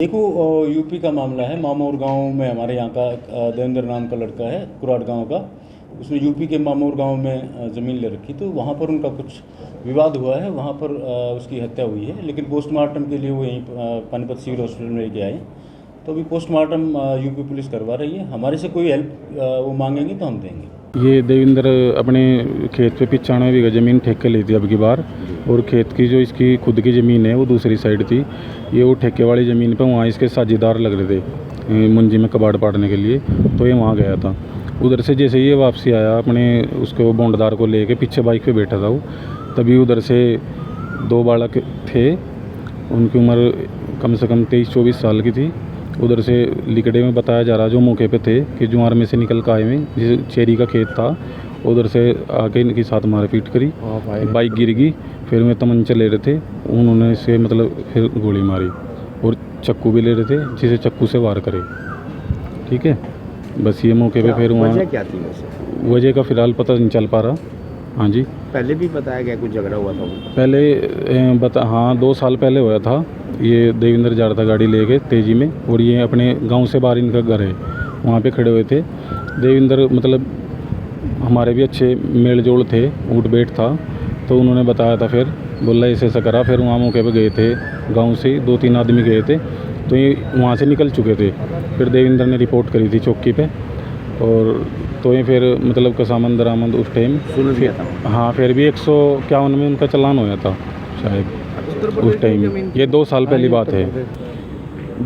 देखो यूपी का मामला है। मामौर गांव में हमारे यहाँ का देवेंद्र नाम का लड़का है, कुराट गांव का। उसने यूपी के मामौर गांव में ज़मीन ले रखी, तो वहाँ पर उनका कुछ विवाद हुआ है। वहाँ पर उसकी हत्या हुई है, लेकिन पोस्टमार्टम के लिए वो यहीं पानीपत सिविल हॉस्पिटल में लेके आए। तो अभी पोस्टमार्टम यूपी पुलिस करवा रही है। हमारे से कोई हेल्प वो मांगेंगे तो हम देंगे। ये देवेंद्र अपने खेत पे 95 बीघा ज़मीन ठेके ली थी अब की बार, और खेत की जो इसकी खुद की ज़मीन है वो दूसरी साइड थी। ये वो ठेके वाली ज़मीन पे वहाँ इसके साझेदार लग रहे थे मुंजी में कबाड़ पाड़ने के लिए, तो ये वहाँ गया था। उधर से जैसे ये वापसी आया अपने उसको बोंडदार को लेके, पीछे बाइक पे बैठा था वो, तभी उधर से 2 बालक थे, उनकी उम्र कम से कम 23-24 साल की थी। उधर से लिकड़े में बताया जा रहा जो मौके पे थे कि जुआर में से निकल कर आए में, जिस चेरी का खेत था, उधर से आके इनकी साथ मारपीट करी, बाइक गिर गई। फिर में तमंचा ले रहे थे, उन्होंने से मतलब फिर गोली मारी, और चक्कू भी ले रहे थे जिसे चक्कू से वार करे। ठीक है, बस ये मौके पे फिर वहाँ क्या थी वैसे? वजह का फ़िलहाल पता नहीं चल पा रहा। हाँ जी, पहले भी बताया गया कुछ झगड़ा हुआ था पहले हाँ 2 साल पहले हुआ था। ये देवेंद्र जा रहा था गाड़ी लेके तेज़ी में, और ये अपने गांव से बाहर इनका घर है, वहाँ पे खड़े हुए थे। देवेंद्र मतलब हमारे भी अच्छे मेल जोल थे, उठ बैठ था, तो उन्होंने बताया था, फिर बोला ऐसे ऐसा करा। फिर वहाँ मौके पे गए थे, गांव से 2-3 आदमी गए थे, तो ये वहाँ से निकल चुके थे। फिर देवेंद्र ने रिपोर्ट करी थी चौकी पे, और तो ये फिर मतलब कसामंद दरामद उस टाइम सुन लिया था। हाँ, फिर भी 151 में उनका चालान होया था शायद उस टाइम। ये 2 साल पहली बात है।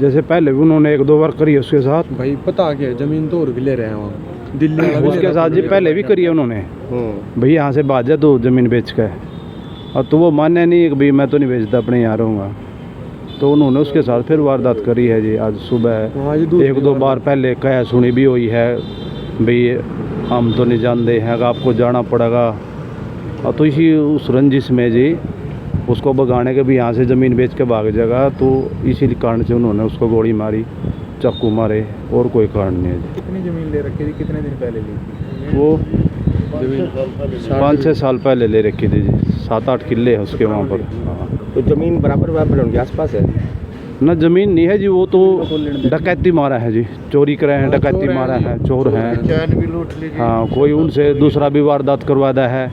जैसे पहले भी उन्होंने 1-2 बार करी है उसके साथ। भाई पता क्या है, जमीन तो और भी ले रहे हैं वहाँ दिल्ली में उसके साथ जी पहले भी करी है उन्होंने। भाई यहाँ से भाग जा तो ज़मीन बेच के, और तो वो माने नहीं कि भाई मैं तो नहीं बेचता, अपने यहाँ रहूँगा। तो उन्होंने उसके साथ फिर वारदात करी है जी। आज सुबह 1-2 बार पहले कह सुनी भी हुई है, भाई हम तो नहीं जानते हैं कि आपको जाना पड़ेगा। और तो इसी उस रंजिश में जी उसको भगाने के भी यहाँ से ज़मीन बेच के भाग जाएगा, तो इसी कारण से उन्होंने उसको गोली मारी, चाकू मारे, और कोई कारण नहीं है जी। कितनी जमीन ले रखी थी, कितने दिन पहले ली थी? वो 5-6 साल पहले ले रखी थी जी। 7-8 किले है उसके वहाँ पर। तो जमीन बराबर उनके आसपास है ना? ज़मीन नहीं है जी, वो तो डकैती मारा है जी, चोरी करे हैं, डकैती मारा है, चोर हैं। चैन भी लूट ली। हाँ, कोई उनसे दूसरा भी वारदात करवादा है,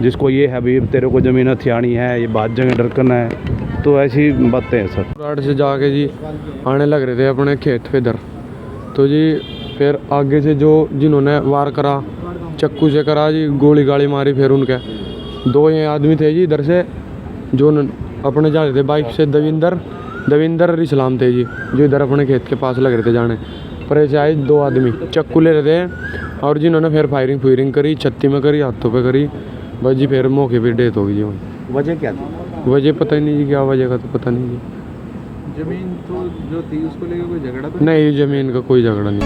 जिसको ये है भाई तेरे को ज़मीन हथियानी है, ये बात जगह डरकन है। तो ऐसी बातें हैं सर। कुराट से जाके जी आने लग रहे थे अपने खेत पे इधर, तो जी फिर आगे से जो जिन्होंने वार करा, चक्कू से करा जी, गोली गाली मारी। फिर उनके 2 ये आदमी थे जी इधर से, जो अपने जा रहे थे बाइक से, देवेंद्र और इस्लाम थे जी, जो इधर अपने खेत के पास लग रहे थे जाने। पर ऐसे आए 2 आदमी चक्कू ले रहे थे, और जिन्होंने फिर फायरिंग करी, छत्ती में करी, हाथों पे करी। बस जी फिर मौके पे डेथ हो गई जी। वजह क्या थी? वजह पता ही नहीं जी, क्या वजह का तो पता नहीं जी। जमीन तो जो थी उसको लेकर कोई झगड़ा तो नहीं, जमीन का कोई झगड़ा नहीं।